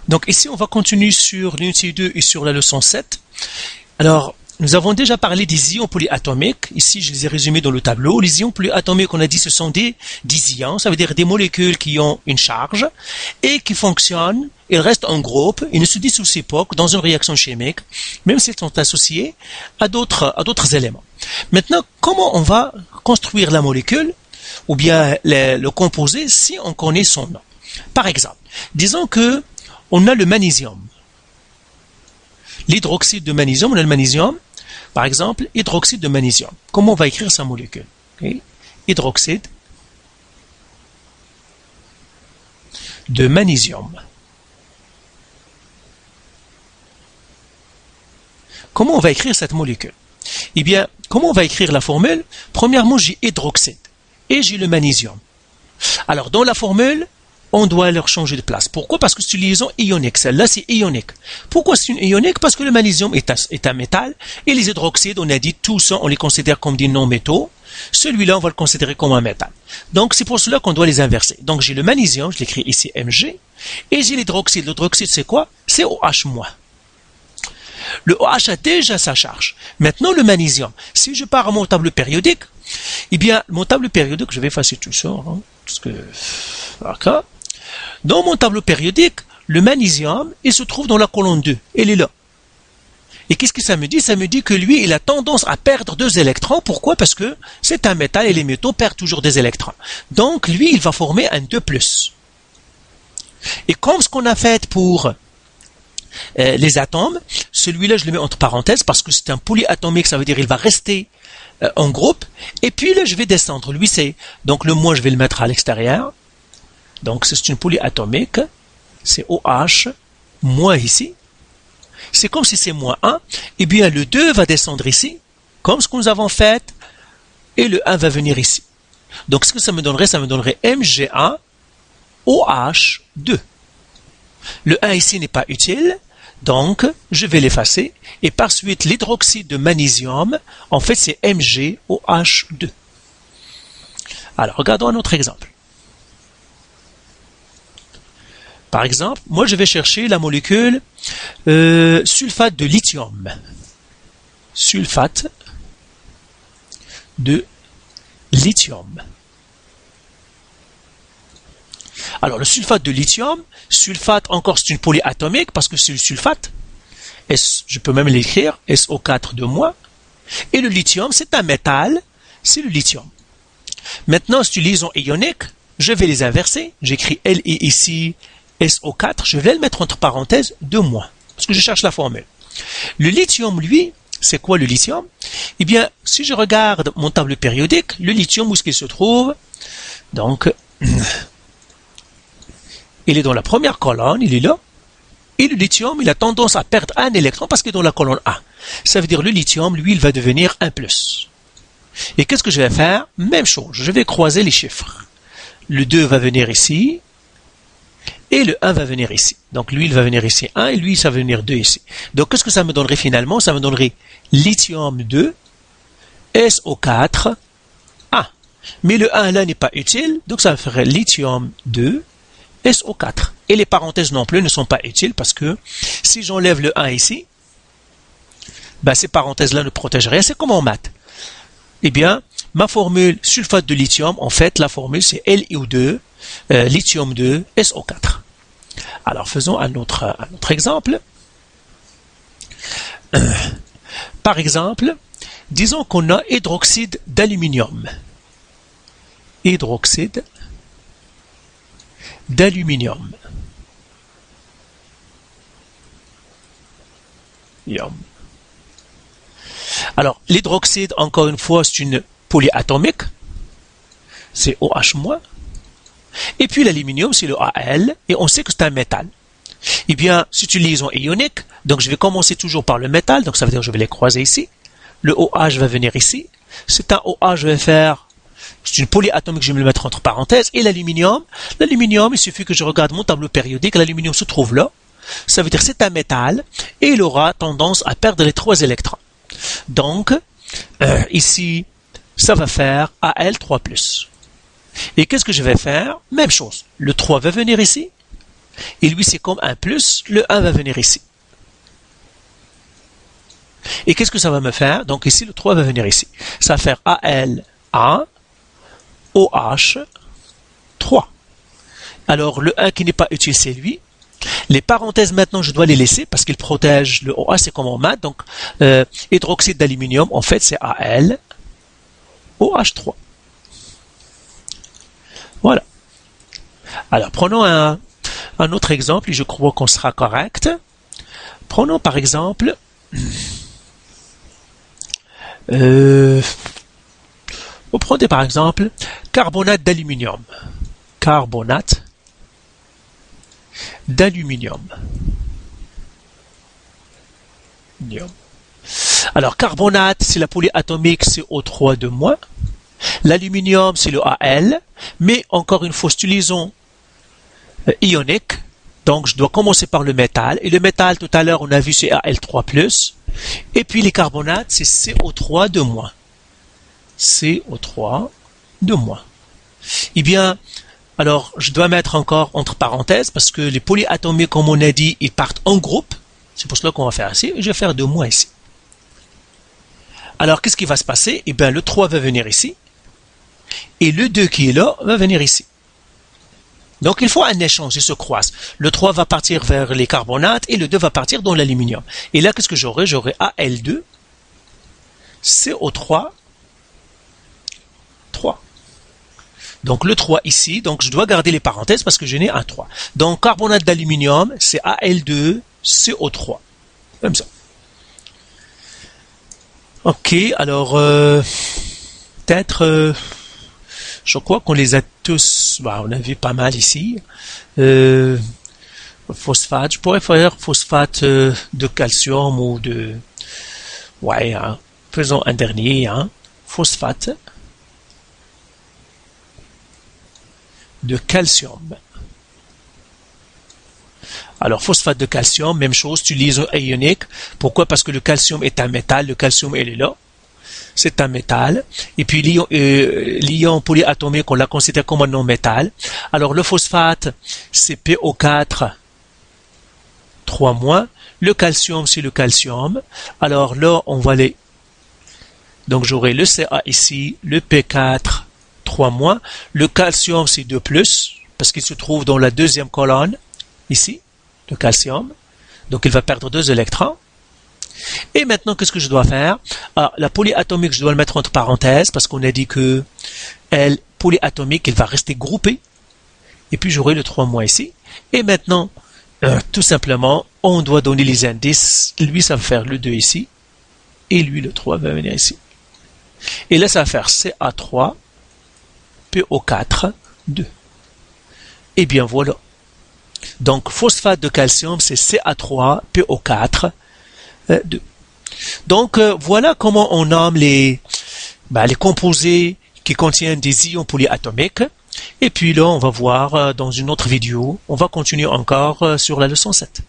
Donc ici, on va continuer sur l'unité 2 et sur la leçon 7. Alors, nous avons déjà parlé des ions polyatomiques. Ici, je les ai résumés dans le tableau. Les ions polyatomiques, on a dit, ce sont des ions. Ça veut dire des molécules qui ont une charge et qui fonctionnent. Ils restent en groupe. Ils ne se dissocient pas dans une réaction chimique, même s'ils sont associés à d'autres éléments. Maintenant, comment on va construire la molécule ou bien le composé si on connaît son nom? Par exemple, disons que on a le magnésium. L'hydroxyde de magnésium, on a le magnésium. Par exemple, hydroxyde de magnésium. Comment on va écrire sa molécule? Okay. Hydroxyde de magnésium. Comment on va écrire cette molécule? Eh bien, comment on va écrire la formule? Premièrement, j'ai hydroxyde et j'ai le magnésium. Alors, dans la formule, on doit leur changer de place. Pourquoi? Parce que c'est une liaison ionique. Celle-là, c'est ionique. Pourquoi c'est une ionique? Parce que le magnésium est un métal et les hydroxydes, on a dit, tout ça, on les considère comme des non-métaux. Celui-là, on va le considérer comme un métal. Donc, c'est pour cela qu'on doit les inverser. Donc, j'ai le magnésium, je l'écris ici Mg, et j'ai l'hydroxyde. L'hydroxyde, c'est quoi? C'est OH-. Le OH a déjà sa charge. Maintenant, le magnésium. Si je pars à mon tableau périodique, eh bien, mon tableau périodique, je vais effacer tout ça, hein, parce que, d'accord. Dans mon tableau périodique, le magnésium, il se trouve dans la colonne 2. Il est là. Et qu'est-ce que ça me dit? Ça me dit que lui, il a tendance à perdre 2 électrons. Pourquoi? Parce que c'est un métal et les métaux perdent toujours des électrons. Donc, lui, il va former un 2+. Et comme ce qu'on a fait pour les atomes, celui-là, je le mets entre parenthèses parce que c'est un polyatomique, ça veut dire il va rester en groupe. Et puis là, je vais descendre. Lui, c'est... Donc, le moins, je vais le mettre à l'extérieur. Donc, c'est une polyatomique. C'est OH, moins ici. C'est comme si c'est moins 1. Et bien, le 2 va descendre ici, comme ce que nous avons fait. Et le 1 va venir ici. Donc, ce que ça me donnerait Mg1, OH2. Le 1 ici n'est pas utile. Donc, je vais l'effacer. Et par suite, l'hydroxyde de magnésium, en fait, c'est MgOH2. Alors, regardons un autre exemple. Par exemple, moi, je vais chercher la molécule sulfate de lithium. Sulfate de lithium. Alors, le sulfate de lithium, sulfate, encore, c'est une polyatomique parce que c'est le sulfate. Je peux même l'écrire, SO4 Et le lithium, c'est un métal, c'est le lithium. Maintenant, c'est une liaison ionique. Je vais les inverser. J'écris Li ici, SO4. Je vais le mettre entre parenthèses 2-, parce que je cherche la formule. Le lithium, lui, c'est quoi le lithium? Eh bien, si je regarde mon tableau périodique, le lithium, où est-ce qu'il se trouve? Donc, il est dans la première colonne, il est là. Et le lithium, il a tendance à perdre un électron parce qu'il est dans la colonne A. Ça veut dire le lithium, lui, il va devenir 1+. Et qu'est-ce que je vais faire? Même chose, je vais croiser les chiffres. Le 2 va venir ici, et le 1 va venir ici. Donc lui, il va venir ici 1, et lui, ça va venir 2 ici. Donc qu'est-ce que ça me donnerait finalement? Ça me donnerait lithium 2, SO4, A. Mais le 1 là n'est pas utile, donc ça me ferait lithium 2, SO4. Et les parenthèses non plus ne sont pas utiles parce que si j'enlève le 1 ici, ben ces parenthèses-là ne protègent rien. C'est comme en maths. Eh bien, ma formule sulfate de lithium, en fait, la formule c'est LiO2, lithium 2, SO4. Alors, faisons un autre exemple. Par exemple, disons qu'on a hydroxyde d'aluminium. Hydroxyde d'aluminium. Alors, l'hydroxyde, encore une fois, c'est une polyatomique. C'est OH-. Et puis l'aluminium, c'est le Al. Et on sait que c'est un métal. Eh bien, c'est une liaison ionique. Donc, je vais commencer toujours par le métal. Donc, ça veut dire que je vais les croiser ici. Le OH va venir ici. C'est un OH, je vais faire... C'est une polyatomique, je vais me le mettre entre parenthèses. Et l'aluminium, il suffit que je regarde mon tableau périodique. L'aluminium se trouve là. Ça veut dire que c'est un métal. Et il aura tendance à perdre les 3 électrons. Donc, ici, ça va faire Al3+. Et qu'est-ce que je vais faire? Même chose. Le 3 va venir ici. Et lui, c'est comme un plus, le 1 va venir ici. Et qu'est-ce que ça va me faire? Donc ici, le 3 va venir ici. Ça va faire AL1, OH, 3. Alors, le 1 qui n'est pas utile, c'est lui. Les parenthèses, maintenant, je dois les laisser parce qu'ils protègent le OH, c'est comme en maths. Donc, hydroxyde d'aluminium, en fait, c'est Al, OH3. Voilà. Alors, prenons un autre exemple et je crois qu'on sera correct. Prenons par exemple... vous prenez par exemple carbonate d'aluminium. Carbonate d'aluminium. Alors, carbonate, c'est la polyatomique, c'est O3 de moins. L'aluminium, c'est le Al. Mais encore une fois, c'est une liaison ionique. Donc, je dois commencer par le métal. Et le métal, tout à l'heure, on a vu, c'est Al3+. Et puis, les carbonates, c'est CO3 de moins. CO3 de moins. Eh bien, alors, je dois mettre encore entre parenthèses, parce que les polyatomiques, comme on a dit, ils partent en groupe. C'est pour cela qu'on va faire ici. Et je vais faire de moins ici. Alors, qu'est-ce qui va se passer? Eh bien, le 3 va venir ici. Et le 2 qui est là va venir ici. Donc, il faut un échange, ils se croisent. Le 3 va partir vers les carbonates et le 2 va partir dans l'aluminium. Et là, qu'est-ce que j'aurai? J'aurai Al2, CO3, 3. Donc, le 3 ici, donc je dois garder les parenthèses parce que je n'ai un 3. Donc, carbonate d'aluminium, c'est Al2, CO3. Comme ça. Ok, alors, peut-être... je crois qu'on les a tous, on a vu pas mal ici. Phosphate, je pourrais faire phosphate de calcium ou de... Ouais, hein. Faisons un dernier, hein. Phosphate de calcium. Alors, phosphate de calcium, même chose, tu liaison ionique. Pourquoi? Parce que le calcium est un métal, le calcium, il est là. C'est un métal. Et puis l'ion polyatomique, on l'a considéré comme un non-métal. Alors le phosphate, c'est PO4, 3-. Le calcium, c'est le calcium. Alors là, on va les... Donc j'aurai le Ca ici, le P4, 3-. Le calcium, c'est 2+, parce qu'il se trouve dans la deuxième colonne, ici, le calcium. Donc il va perdre 2 électrons. Et maintenant, qu'est-ce que je dois faire? La polyatomique, je dois le mettre entre parenthèses parce qu'on a dit que elle, polyatomique, elle va rester groupée. Et puis, j'aurai le 3- ici. Et maintenant, tout simplement, on doit donner les indices. Lui, ça va faire le 2 ici. Et lui, le 3 va venir ici. Et là, ça va faire Ca3, PO4, 2. Et bien, voilà. Donc, phosphate de calcium, c'est Ca3, PO4, 2. Donc, voilà comment on nomme les composés qui contiennent des ions polyatomiques. Et puis là, on va voir dans une autre vidéo, on va continuer encore sur la leçon 7.